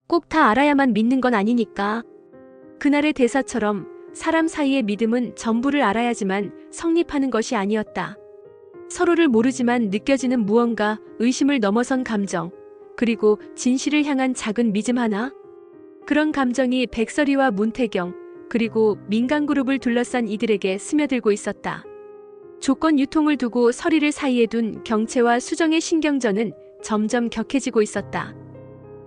꼭 다 알아야만 믿는 건 아니니까. 그날의 대사처럼 사람 사이의 믿음은 전부를 알아야지만 성립하는 것이 아니었다. 서로를 모르지만 느껴지는 무언가, 의심을 넘어선 감정, 그리고 진실을 향한 작은 믿음 하나? 그런 감정이 백설이와 문태경, 그리고 민간그룹을 둘러싼 이들에게 스며들고 있었다. 조건 유통을 두고 서리를 사이에 둔 경채와 수정의 신경전은 점점 격해지고 있었다.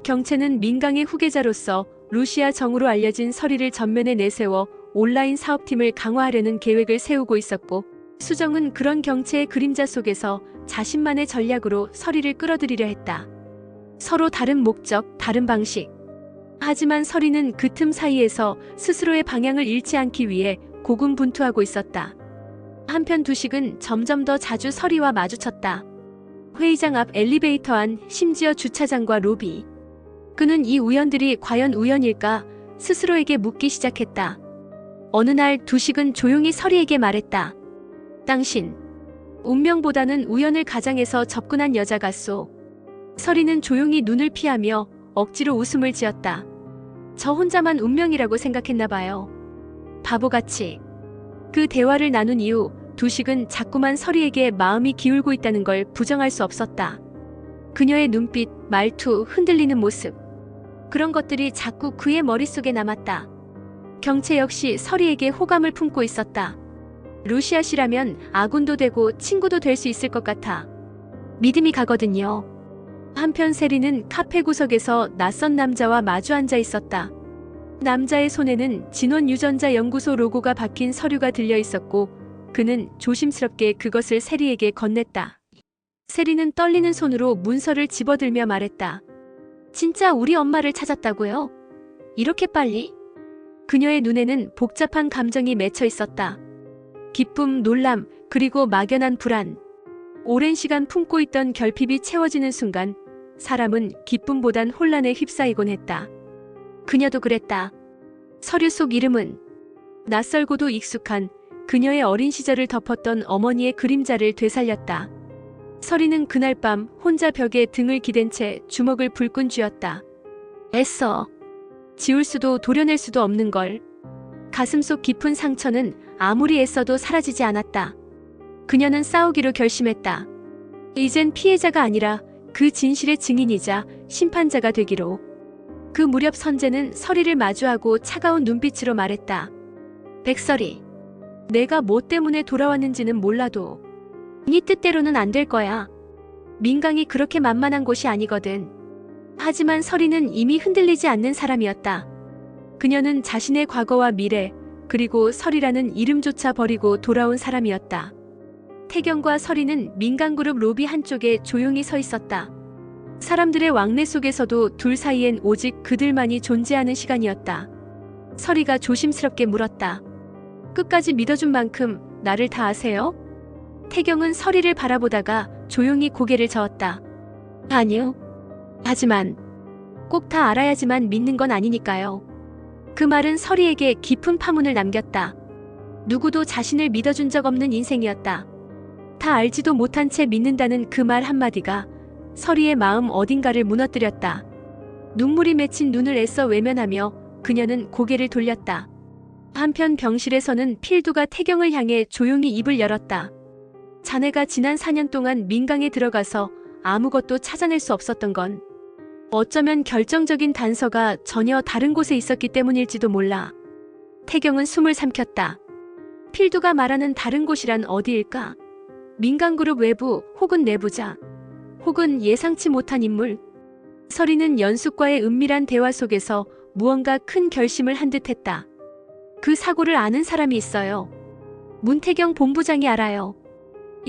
경채는 민강의 후계자로서 루시아 정으로 알려진 서리를 전면에 내세워 온라인 사업팀을 강화하려는 계획을 세우고 있었고, 수정은 그런 경채의 그림자 속에서 자신만의 전략으로 서리를 끌어들이려 했다. 서로 다른 목적, 다른 방식. 하지만 서리는 그 틈 사이에서 스스로의 방향을 잃지 않기 위해 고군분투하고 있었다. 한편 두식은 점점 더 자주 서리와 마주쳤다. 회의장 앞 엘리베이터 안, 심지어 주차장과 로비. 그는 이 우연들이 과연 우연일까 스스로에게 묻기 시작했다. 어느 날 두식은 조용히 서리에게 말했다. 당신, 운명보다는 우연을 가장해서 접근한 여자 같소. 서리는 조용히 눈을 피하며 억지로 웃음을 지었다. 저 혼자만 운명이라고 생각했나 봐요. 바보같이. 그 대화를 나눈 이후 두식은 자꾸만 서리에게 마음이 기울고 있다는 걸 부정할 수 없었다. 그녀의 눈빛, 말투, 흔들리는 모습. 그런 것들이 자꾸 그의 머릿속에 남았다. 경채 역시 서리에게 호감을 품고 있었다. 루시아 씨라면 아군도 되고 친구도 될 수 있을 것 같아. 믿음이 가거든요. 한편 세리는 카페 구석에서 낯선 남자와 마주 앉아 있었다. 남자의 손에는 진원유전자 연구소 로고가 박힌 서류가 들려 있었고, 그는 조심스럽게 그것을 세리에게 건넸다. 세리는 떨리는 손으로 문서를 집어들며 말했다. 진짜 우리 엄마를 찾았다고요? 이렇게 빨리? 그녀의 눈에는 복잡한 감정이 맺혀 있었다. 기쁨, 놀람, 그리고 막연한 불안. 오랜 시간 품고 있던 결핍이 채워지는 순간 사람은 기쁨보단 혼란에 휩싸이곤 했다. 그녀도 그랬다. 서류 속 이름은 낯설고도 익숙한 그녀의 어린 시절을 덮었던 어머니의 그림자를 되살렸다. 서리는 그날 밤 혼자 벽에 등을 기댄 채 주먹을 불끈 쥐었다. 애써 지울 수도 도려낼 수도 없는 걸. 가슴속 깊은 상처는 아무리 애써도 사라지지 않았다. 그녀는 싸우기로 결심했다. 이젠 피해자가 아니라 그 진실의 증인이자 심판자가 되기로. 그 무렵 선재는 서리를 마주하고 차가운 눈빛으로 말했다. 백설이, 내가 뭐 때문에 돌아왔는지는 몰라도 네 뜻대로는 안 될 거야. 민강이 그렇게 만만한 곳이 아니거든. 하지만 서리는 이미 흔들리지 않는 사람이었다. 그녀는 자신의 과거와 미래, 그리고 설이라는 이름조차 버리고 돌아온 사람이었다. 태경과 서리는 민간그룹 로비 한쪽에 조용히 서 있었다. 사람들의 왕래 속에서도 둘 사이엔 오직 그들만이 존재하는 시간이었다. 서리가 조심스럽게 물었다. 끝까지 믿어준 만큼 나를 다 아세요? 태경은 서리를 바라보다가 조용히 고개를 저었다. 아니요. 하지만 꼭 다 알아야지만 믿는 건 아니니까요. 그 말은 서리에게 깊은 파문을 남겼다. 누구도 자신을 믿어준 적 없는 인생이었다. 다 알지도 못한 채 믿는다는 그 말 한마디가 서리의 마음 어딘가를 무너뜨렸다. 눈물이 맺힌 눈을 애써 외면하며 그녀는 고개를 돌렸다. 한편 병실에서는 필두가 태경을 향해 조용히 입을 열었다. 자네가 지난 4년 동안 민강에 들어가서 아무것도 찾아낼 수 없었던 건 어쩌면 결정적인 단서가 전혀 다른 곳에 있었기 때문일지도 몰라. 태경은 숨을 삼켰다. 필두가 말하는 다른 곳이란 어디일까? 민간그룹 외부 혹은 내부자, 혹은 예상치 못한 인물. 서리는 연숙과의 은밀한 대화 속에서 무언가 큰 결심을 한 듯했다. 그 사고를 아는 사람이 있어요. 문태경 본부장이 알아요.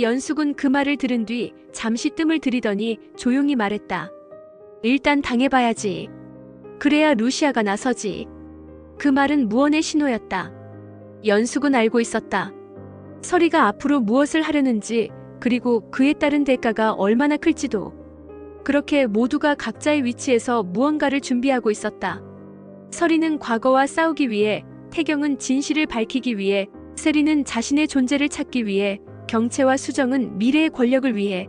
연숙은 그 말을 들은 뒤 잠시 뜸을 들이더니 조용히 말했다. 일단 당해봐야지. 그래야 루시아가 나서지. 그 말은 무언의 신호였다. 연숙은 알고 있었다. 서리가 앞으로 무엇을 하려는지, 그리고 그에 따른 대가가 얼마나 클지도. 그렇게 모두가 각자의 위치에서 무언가를 준비하고 있었다. 서리는 과거와 싸우기 위해, 태경은 진실을 밝히기 위해, 세리는 자신의 존재를 찾기 위해, 경채와 수정은 미래의 권력을 위해.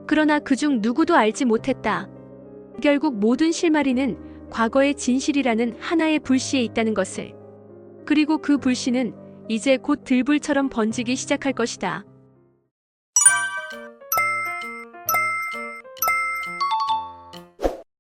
그러나 그중 누구도 알지 못했다. 결국 모든 실마리는 과거의 진실이라는 하나의 불씨에 있다는 것을. 그리고 그 불씨는 이제 곧 들불처럼 번지기 시작할 것이다.